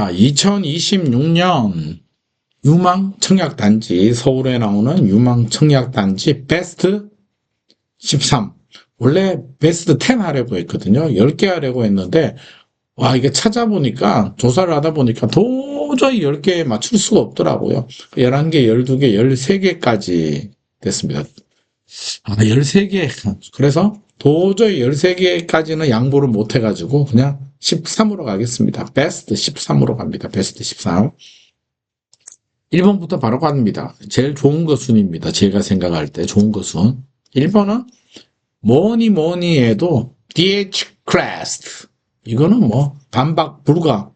2026년 유망 청약단지, 서울에 나오는 유망 청약단지 베스트 13. 원래 베스트 10 하려고 했거든요. 10개 하려고 했는데, 이게 찾아보니까, 조사를 하다 보니까 도저히 10개에 맞출 수가 없더라고요. 11개, 12개, 13개까지 됐습니다. 13개. 그래서 도저히 13개까지는 양보를 못 해가지고, 그냥 13으로 가겠습니다. 베스트 13으로 갑니다. 베스트 13. 1번부터 바로 갑니다. 제일 좋은 거 순입니다. 제가 생각할 때 좋은 거 순. 1번은 뭐니 해도 DH 크레스트. 이거는 뭐 반박 불가.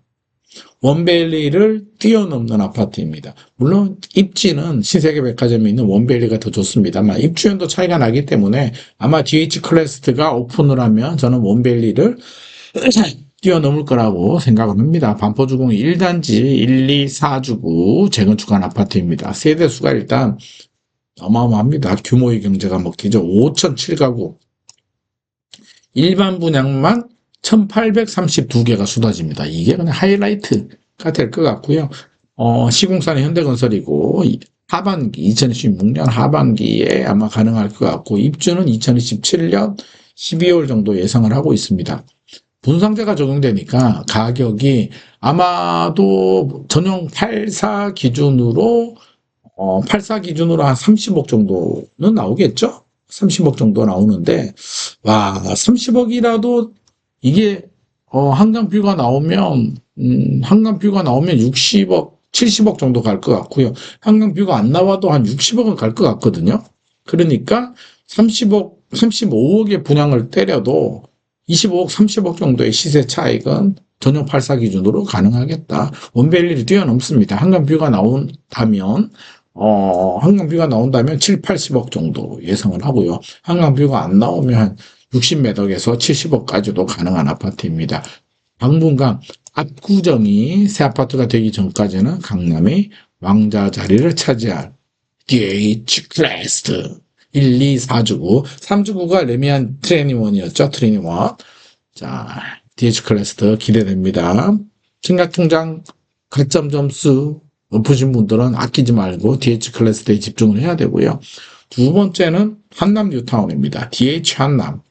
원베일리를 뛰어넘는 아파트입니다. 물론 입지는 신세계백화점에 있는 원베일리가 더 좋습니다만 입주연도 차이가 나기 때문에 아마 DH 클래스트가 오픈을 하면 저는 원베일리를 뛰어넘을 거라고 생각을 합니다. 반포주공 1단지 1, 2, 4주구 재건축한 아파트입니다. 세대수가 일단 어마어마합니다. 규모의 경제가 먹히죠. 5,007가구. 일반 분양만 1,832개가 쏟아집니다. 이게 그냥 하이라이트가 될 것 같고요. 시공사는 현대건설이고 하반기 2016년 하반기에 아마 가능할 것 같고 입주는 2027년 12월 정도 예상을 하고 있습니다. 분상제가 적용되니까 가격이 아마도 전용 84 기준으로 한 30억 정도는 나오겠죠? 30억 정도 나오는데 30억이라도 이게 한강뷰가 나오면 60억, 70억 정도 갈 것 같고요. 한강뷰가 안 나와도 한 60억은 갈 것 같거든요. 그러니까 30억, 35억의 분양을 때려도 25억, 30억 정도의 시세 차익은 전용 84 기준으로 가능하겠다. 원베일리를 뛰어넘습니다. 한강뷰가 나온다면 7, 80억 정도 예상을 하고요. 한강뷰가 안 나오면 한 60매덕에서 70억까지도 가능한 아파트입니다. 당분간 압구정이 새 아파트가 되기 전까지는 강남이 왕자 자리를 차지할 DH 클래스트 1, 2, 4주구 3주구가 레미안 트레니원이었죠. 트레니원. 자, DH 클래스트 기대됩니다. 청약통장 가점 점수 높으신 분들은 아끼지 말고 DH 클래스트에 집중을 해야 되고요. 두 번째는 한남 뉴타운입니다. DH 한남.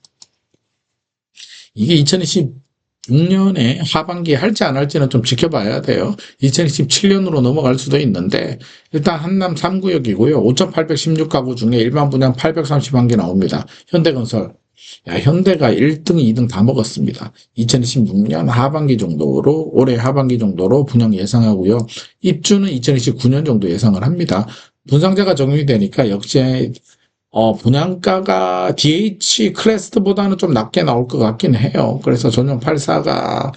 이게 2026년에 하반기에 할지 안 할지는 좀 지켜봐야 돼요. 2027년으로 넘어갈 수도 있는데 일단 한남 3구역이고요. 5,816가구 중에 일반 분양 831개 나옵니다. 현대건설. 현대가 1등, 2등 다 먹었습니다. 2026년 하반기 정도로 올해 하반기 정도로 분양 예상하고요. 입주는 2029년 정도 예상을 합니다. 분상제가 적용이 되니까 역시 분양가가 DH 클래스보다는 좀 낮게 나올 것 같긴 해요. 그래서 전용 84가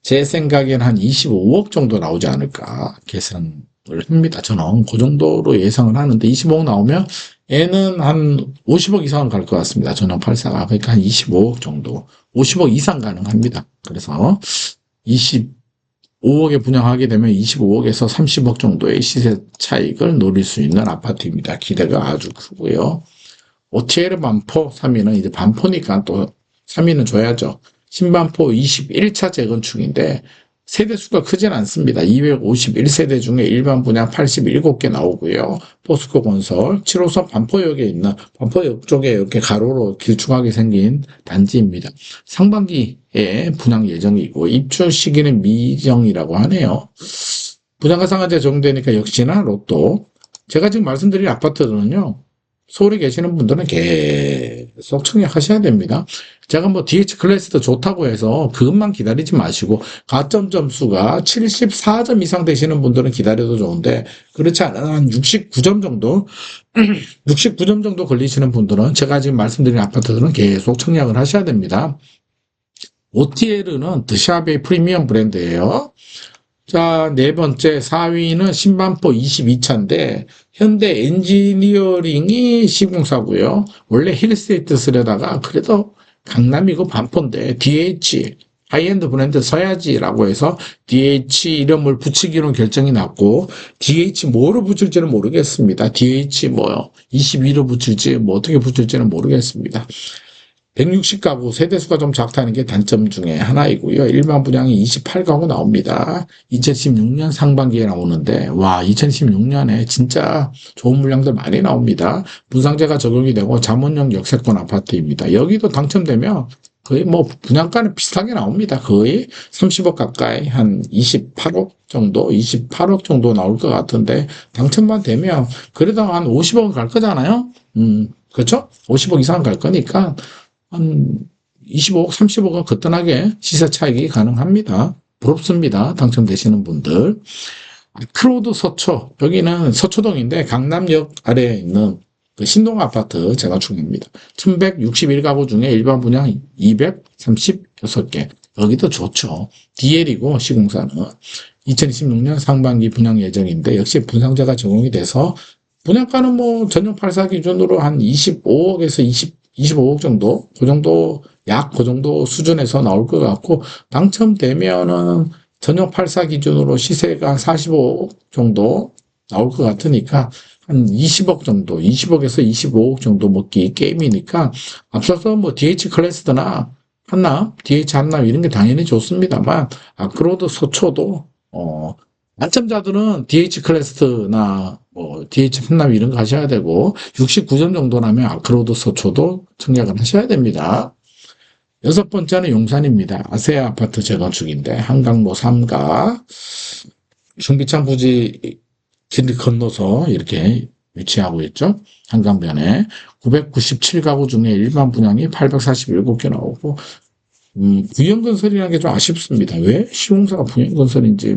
제 생각엔 한 25억 정도 나오지 않을까 계산을 합니다. 저는 그 정도로 예상을 하는데 25억 나오면 얘는 한 50억 이상은 갈 것 같습니다. 전용 84가. 그러니까 한 25억 정도. 50억 이상 가능합니다. 그래서 25억에 분양하게 되면 25억에서 30억 정도의 시세 차익을 노릴 수 있는 아파트입니다. 기대가 아주 크고요. OTL 반포 3위는 이제 반포니까 또 3위는 줘야죠. 신반포 21차 재건축인데 세대수가 크진 않습니다. 251세대 중에 일반 분양 87개 나오고요. 포스코 건설 7호선 반포역에 있는 반포역 쪽에 이렇게 가로로 길쭉하게 생긴 단지입니다. 상반기에 분양 예정이고 입주 시기는 미정이라고 하네요. 분양가 상한제 적용되니까 역시나 로또. 제가 지금 말씀드린 아파트들은요. 서울에 계시는 분들은 계속 청약하셔야 됩니다. 제가 뭐 DH 클래스도 좋다고 해서 그것만 기다리지 마시고 가점 점수가 74점 이상 되시는 분들은 기다려도 좋은데 그렇지 않은 한 69점 정도 69점 정도 걸리시는 분들은 제가 지금 말씀드린 아파트들은 계속 청약을 하셔야 됩니다. OTL은 드샵의 프리미엄 브랜드예요. 자, 네 번째 4위는 신반포 22차인데 현대 엔지니어링이 시공사고요. 원래 힐스테이트 쓰려다가 그래도 강남이고 반포인데 DH 하이엔드 브랜드 써야지라고 해서 DH 이름을 붙이기로 결정이 났고 DH 뭐로 붙일지는 모르겠습니다. DH 22로 붙일지 어떻게 붙일지는 모르겠습니다. 160가구 세대수가 좀 작다는 게 단점 중에 하나이고요. 일반 분양이 28가구 나옵니다. 2016년 상반기에 나오는데 와 2016년에 진짜 좋은 물량들 많이 나옵니다. 분상제가 적용이 되고 잠원형 역세권 아파트입니다. 여기도 당첨되면 거의 뭐 분양가는 비슷하게 나옵니다. 거의 30억 가까이 한 28억 정도 나올 것 같은데 당첨만 되면 그래도 한 50억 갈 거잖아요. 그렇죠? 50억 이상 갈 거니까 한 25억, 30억은 거뜬하게 시세 차익이 가능합니다. 부럽습니다. 당첨되시는 분들. 크로드 서초, 여기는 서초동인데 강남역 아래에 있는 그 신동 아파트 재건축입니다. 1161가구 중에 일반 분양 236개. 여기도 좋죠. DL이고 시공사는 2026년 상반기 분양 예정인데 역시 분상제가 적용이 돼서 분양가는 뭐 전용 84 기준으로 한 25억에서 25억 정도, 그 정도 수준에서 나올 것 같고, 당첨되면은 전용 84 기준으로 시세가 한 45억 정도 나올 것 같으니까, 한 20억 정도, 20억에서 25억 정도 먹기 게임이니까, 앞서서 뭐 DH 클래스나 한남, DH 한남 이런 게 당연히 좋습니다만, 아크로드 서초도, 당첨자들은 DH 클래스나 DH 한남 이런 거 하셔야 되고 69점 정도 나면 아크로드 서초도 청약을 하셔야 됩니다. 여섯 번째는 용산입니다. 아세아 아파트 재건축인데 한강로 3가 중기창 부지 길 건너서 이렇게 위치하고 있죠. 한강변에 997가구 중에 일반 분양이 847개 나오고 부영건설이라는 게 좀 아쉽습니다. 왜 시공사가 부영건설인지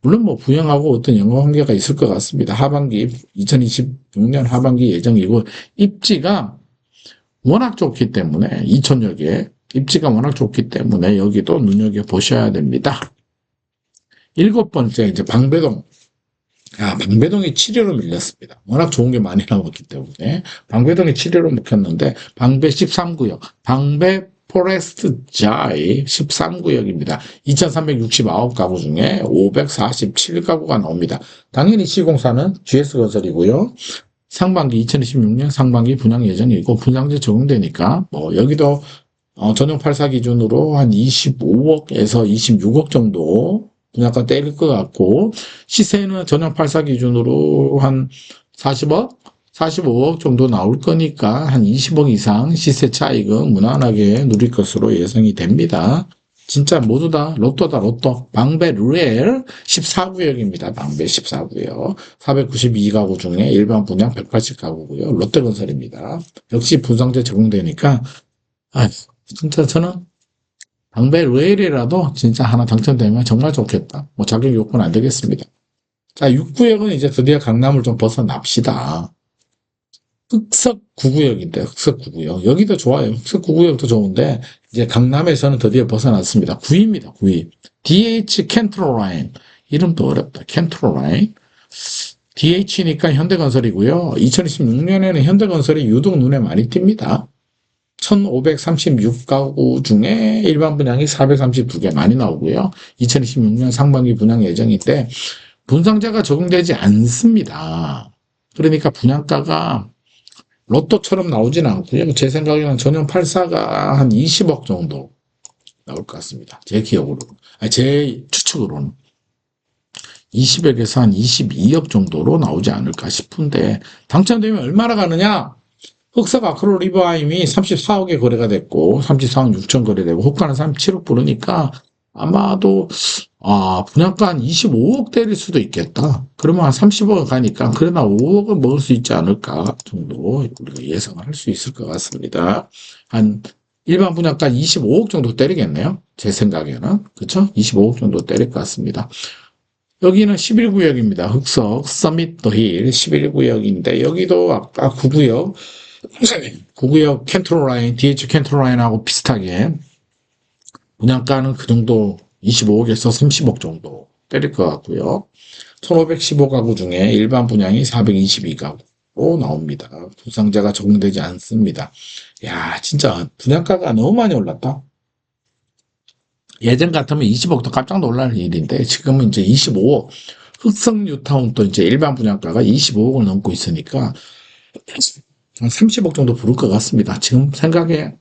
물론 부영하고 어떤 연관관계가 있을 것 같습니다. 하반기 2026년 하반기 예정이고 입지가 워낙 좋기 때문에 이촌역에 입지가 워낙 좋기 때문에 여기도 눈여겨 보셔야 됩니다. 일곱 번째 이제 방배동. 방배동이 7위로 밀렸습니다. 워낙 좋은 게 많이 나왔기 때문에 방배동이 7위로 먹혔는데 방배 13구역, 방배 포레스트 자이 13구역입니다. 2369가구 중에 547가구가 나옵니다. 당연히 시공사는 GS건설이고요. 상반기 2026년 상반기 분양 예정이고 분양제 적용되니까 여기도 전용 84 기준으로 한 25억에서 26억 정도 분양가 때릴 것 같고 시세는 전용 84 기준으로 한 40억? 45억 정도 나올 거니까 한 20억 이상 시세 차익은 무난하게 누릴 것으로 예상이 됩니다. 진짜 모두 다 로또다 로또. 방배 루엘 14구역입니다. 방배 14구역. 492가구 중에 일반 분양 180가구고요. 롯데건설입니다. 역시 분상제 적용되니까 진짜 저는 방배 루엘이라도 진짜 하나 당첨되면 정말 좋겠다. 자격 요건 안 되겠습니다. 자, 6구역은 이제 드디어 강남을 좀 벗어납시다. 흑석 9구역인데 흑석 9구역 여기도 좋아요. 흑석 9구역도 좋은데 이제 강남에서는 드디어 벗어났습니다. 9위입니다. 9위 DH 켄트로라인 이름도 어렵다. 켄트로라인 DH니까 현대건설이고요. 2026년에는 현대건설이 유독 눈에 많이 띕니다. 1536가구 중에 일반 분양이 432개 많이 나오고요. 2026년 상반기 분양 예정인데 분상제가 적용되지 않습니다. 그러니까 분양가가 로또처럼 나오진 않고요. 제 생각에는 전용 84가 한 20억 정도 나올 것 같습니다. 제 기억으로. 제 추측으로는. 20억에서 한 22억 정도로 나오지 않을까 싶은데 당첨되면 얼마나 가느냐? 흑석 아크로 리바임이 34억에 거래가 됐고 34억 6천 거래되고 호가는 37억 부르니까 아마도 분양가 한 25억 때릴 수도 있겠다. 그러면 한 30억 가니까 그러나 5억은 먹을 수 있지 않을까 정도 우리가 예상을 할 수 있을 것 같습니다. 한 일반 분양가 25억 정도 때리겠네요. 제 생각에는. 그렇죠? 25억 정도 때릴 것 같습니다. 여기는 11구역입니다. 흑석 서밋 더힐 11구역인데 여기도 아까 9구역 켄트로라인 DH 켄트로라인하고 비슷하게 분양가는 그 정도 25억에서 30억 정도 때릴 것 같고요. 1515가구 중에 일반 분양이 422가구로 나옵니다. 분상제가 적용되지 않습니다. 야, 진짜 분양가가 너무 많이 올랐다. 예전 같으면 20억도 깜짝 놀랄 일인데 지금은 이제 25억. 흑석 뉴타운도 이제 일반 분양가가 25억을 넘고 있으니까 한 30억 정도 부를 것 같습니다. 지금 생각에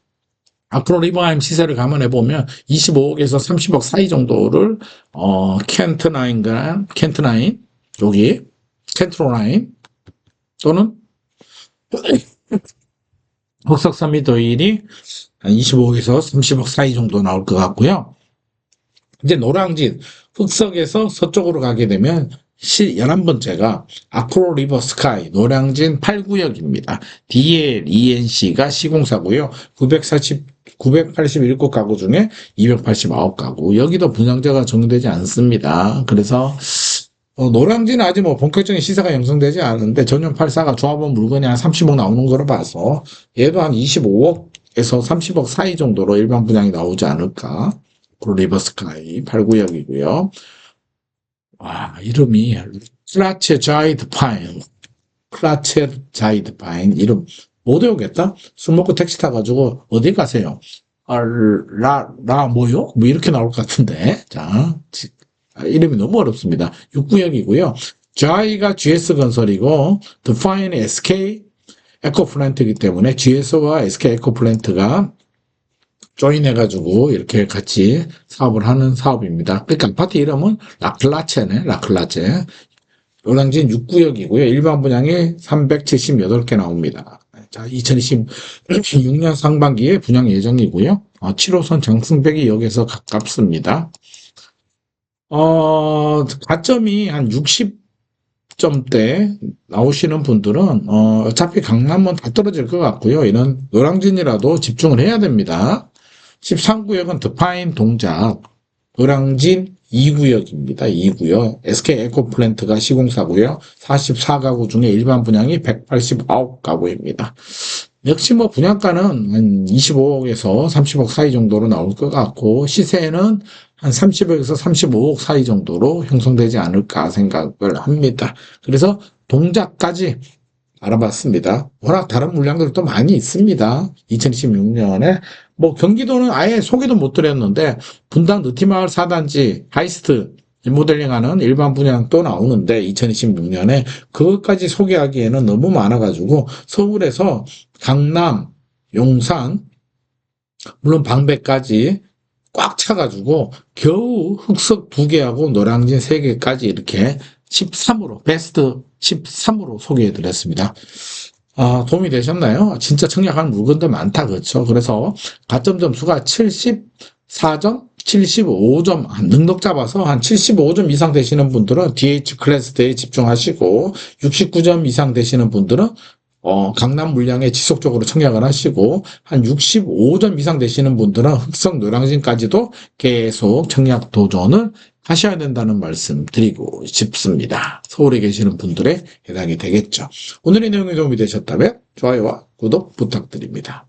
앞으로 리버하임 시세를 감안해 보면 25억에서 30억 사이 정도를 켄트나인 여기 켄트로라인 또는 흑석 서밋오일이 한 25억에서 30억 사이 정도 나올 것 같고요. 이제 노량진 흑석에서 서쪽으로 가게 되면 11번째가 아크로 리버 스카이 노량진 8구역입니다. DLENC가 시공사고요. 981곳 가구 중에 289가구. 여기도 분양자가 정되지 않습니다. 그래서 노량진은 아직 뭐 본격적인 시세가 형성되지 않은데 전용 84가 조합원 물건이 한 30억 나오는 거로 봐서 얘도 한 25억에서 30억 사이 정도로 일반 분양이 나오지 않을까. 리버스카이 8구역이고요. 와, 이름이 클라체 자이드 파인. 클라체 자이드 파인. 이름 못 외우겠다? 술 먹고 택시 타가지고 어디 가세요? 뭐요? 뭐 이렇게 나올 것 같은데. 자, 이름이 너무 어렵습니다. 6구역이고요. 자이가 GS건설이고 더파인이 SK 에코플랜트이기 때문에 GS와 SK 에코플랜트가 조인해가지고 이렇게 같이 사업을 하는 사업입니다. 그러니까 아파트 이름은 라클라체네, 라클라체. 노량진 6구역이고요. 일반 분양이 378개 나옵니다. 자, 2026년 상반기에 분양 예정이고요. 7호선 장승백이 역에서 가깝습니다. 가점이 한 60점대 나오시는 분들은, 어차피 강남은 다 떨어질 것 같고요. 이런 노량진이라도 집중을 해야 됩니다. 13구역은 더파인 동작, 노량진 2구역입니다. 2구역. SK 에코플랜트가 시공사고요. 44가구 중에 일반 분양이 189가구입니다. 역시 뭐 분양가는 한 25억에서 30억 사이 정도로 나올 것 같고 시세는 한 30억에서 35억 사이 정도로 형성되지 않을까 생각을 합니다. 그래서 동작까지 알아봤습니다. 워낙 다른 물량들도 많이 있습니다. 2026년에 뭐 경기도는 아예 소개도 못 드렸는데 분당 느티마을 4단지 하이스트 리모델링하는 일반 분양 또 나오는데 2026년에 그것까지 소개하기에는 너무 많아가지고 서울에서 강남, 용산, 물론 방배까지 꽉 차가지고 겨우 흑석 2개하고 노량진 3개까지 이렇게 13으로 베스트 13으로 소개해드렸습니다. 도움이 되셨나요? 진짜 청약하는 물건도 많다 그렇죠. 그래서 가점 점수가 74점, 75점 능력 잡아서 한 75점 이상 되시는 분들은 DH 클래스대에 집중하시고 69점 이상 되시는 분들은 강남 물량에 지속적으로 청약을 하시고 한 65점 이상 되시는 분들은 흑석 노량진까지도 계속 청약 도전을 하셔야 된다는 말씀 드리고 싶습니다. 서울에 계시는 분들에 해당이 되겠죠. 오늘의 내용이 도움이 되셨다면 좋아요와 구독 부탁드립니다.